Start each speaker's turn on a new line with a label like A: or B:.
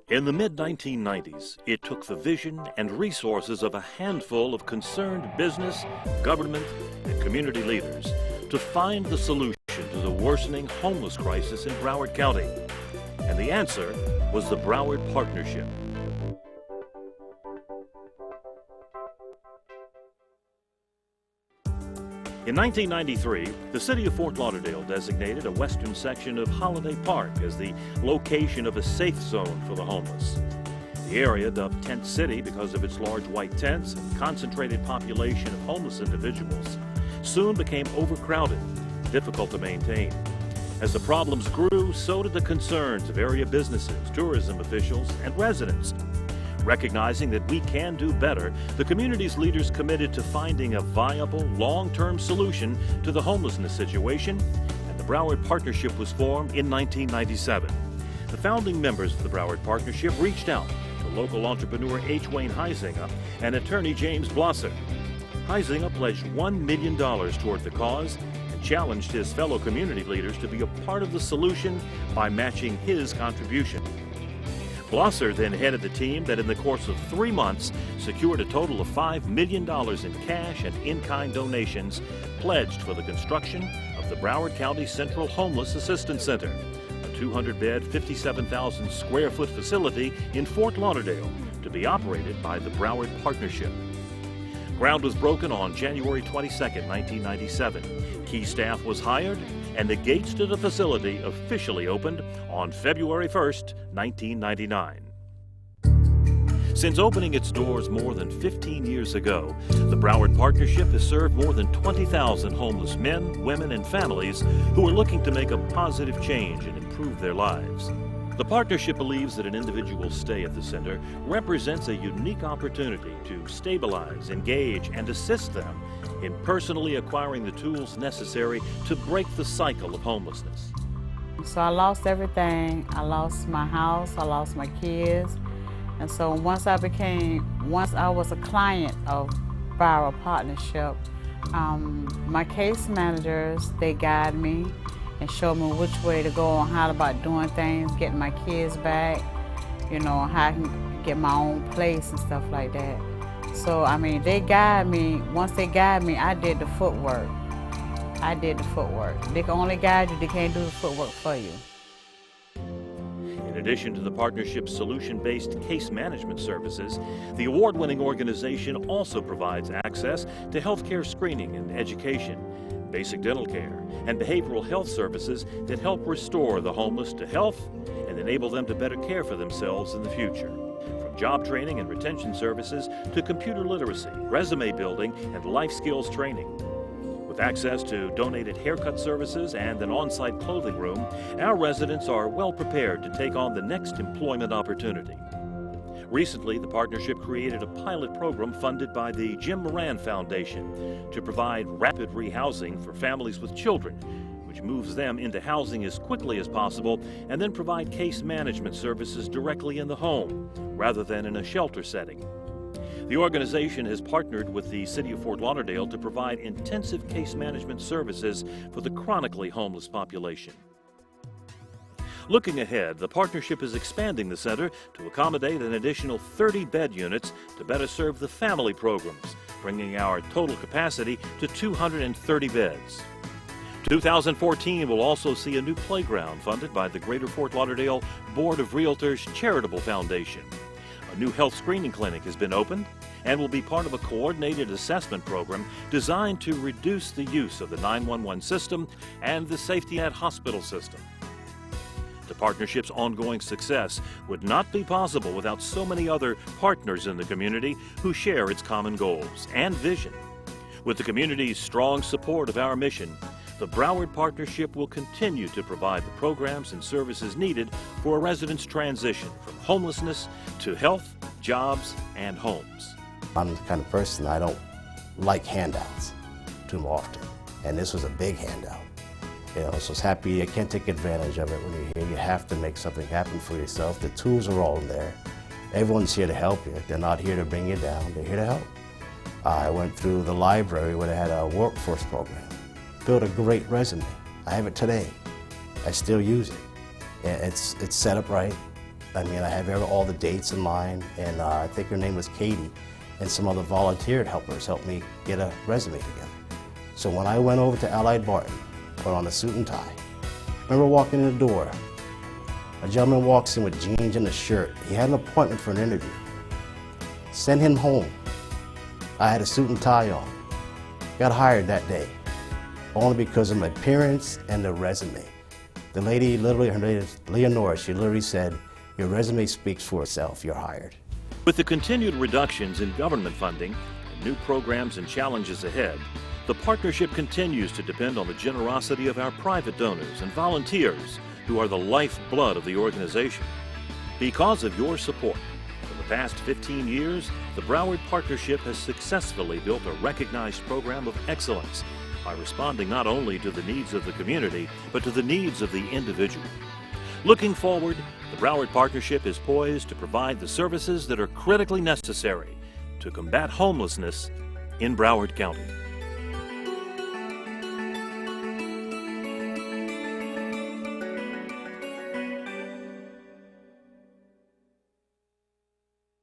A: In the mid-1990s, it took the vision and resources of a handful of concerned business, government, and community leaders to find the solution to the worsening homeless crisis in Broward County. And the answer was the Broward Partnership. In 1993, the city of Fort Lauderdale designated a western section of Holiday Park as the location of a safe zone for the homeless. The area, dubbed Tent City because of its large white tents and concentrated population of homeless individuals, soon became overcrowded, difficult to maintain. As the problems grew, so did the concerns of area businesses, tourism officials, and residents. Recognizing that we can do better, the community's leaders committed to finding a viable, long-term solution to the homelessness situation, and the Broward Partnership was formed in 1997. The founding members of the Broward Partnership reached out to local entrepreneur H. Wayne Huizinga and attorney James Blosser. Huizinga pledged $1 million toward the cause and challenged his fellow community leaders to be a part of the solution by matching his contribution. Blosser then headed the team that in the course of 3 months secured a total of $5 million in cash and in-kind donations pledged for the construction of the Broward County Central Homeless Assistance Center, a 200-bed, 57,000 square foot facility in Fort Lauderdale to be operated by the Broward Partnership. Ground was broken on January 22, 1997. Key staff was hired, and the gates to the facility officially opened on February 1st, 1999. Since opening its doors more than 15 years ago, the Broward Partnership has served more than 20,000 homeless men, women, and families who are looking to make a positive change and improve their lives. The partnership believes that an individual's stay at the center represents a unique opportunity to stabilize, engage, and assist them in personally acquiring the tools necessary to break the cycle of homelessness.
B: So I lost everything. I lost my house, I lost my kids. And so once I was a client of Broward Partnership, my case managers, they guide me and show me which way to go on how about doing things, getting my kids back, you know, how I can get my own place and stuff like that. So, I mean, they guide me. Once they guide me, I did the footwork. They can only guide you, they can't do the footwork for you.
A: In addition to the partnership's solution-based case management services, the award-winning organization also provides access to healthcare screening and education, basic dental care, and behavioral health services that help restore the homeless to health and enable them to better care for themselves in the future. From job training and retention services to computer literacy, resume building, and life skills training. With access to donated haircut services and an on-site clothing room, our residents are well prepared to take on the next employment opportunity. Recently, the partnership created a pilot program funded by the Jim Moran Foundation to provide rapid rehousing for families with children, which moves them into housing as quickly as possible, and then provide case management services directly in the home, rather than in a shelter setting. The organization has partnered with the City of Fort Lauderdale to provide intensive case management services for the chronically homeless population. Looking ahead, the partnership is expanding the center to accommodate an additional 30 bed units to better serve the family programs, bringing our total capacity to 230 beds. 2014 will also see a new playground funded by the Greater Fort Lauderdale Board of Realtors Charitable Foundation. A new health screening clinic has been opened and will be part of a coordinated assessment program designed to reduce the use of the 911 system and the safety net hospital system. The partnership's ongoing success would not be possible without so many other partners in the community who share its common goals and vision. With the community's strong support of our mission, the Broward Partnership will continue to provide the programs and services needed for a resident's transition from homelessness to health, jobs, and homes.
C: I'm the kind of person, I don't like handouts too often, and this was a big handout. You know, so it's happy, you can't take advantage of it when you're here. You have to make something happen for yourself. The tools are all there. Everyone's here to help you. They're not here to bring you down, they're here to help. I went through the library where they had a workforce program. Built a great resume. I have it today. I still use it. It's set up right. I mean, I have all the dates in line, and I think her name was Katie, and some other volunteer helpers helped me get a resume together. So when I went over to Allied Barton, put on a suit and tie, I remember walking in the door, a gentleman walks in with jeans and a shirt. He had an appointment for an interview. Sent him home. I had a suit and tie on. Got hired that day, only because of my appearance and the resume. The lady literally, her name is Leonora, she literally said, "Your resume speaks for itself, you're hired."
A: With the continued reductions in government funding and new programs and challenges ahead, the partnership continues to depend on the generosity of our private donors and volunteers who are the lifeblood of the organization. Because of your support, for the past 15 years, the Broward Partnership has successfully built a recognized program of excellence by responding not only to the needs of the community, but to the needs of the individual. Looking forward, the Broward Partnership is poised to provide the services that are critically necessary to combat homelessness in Broward County.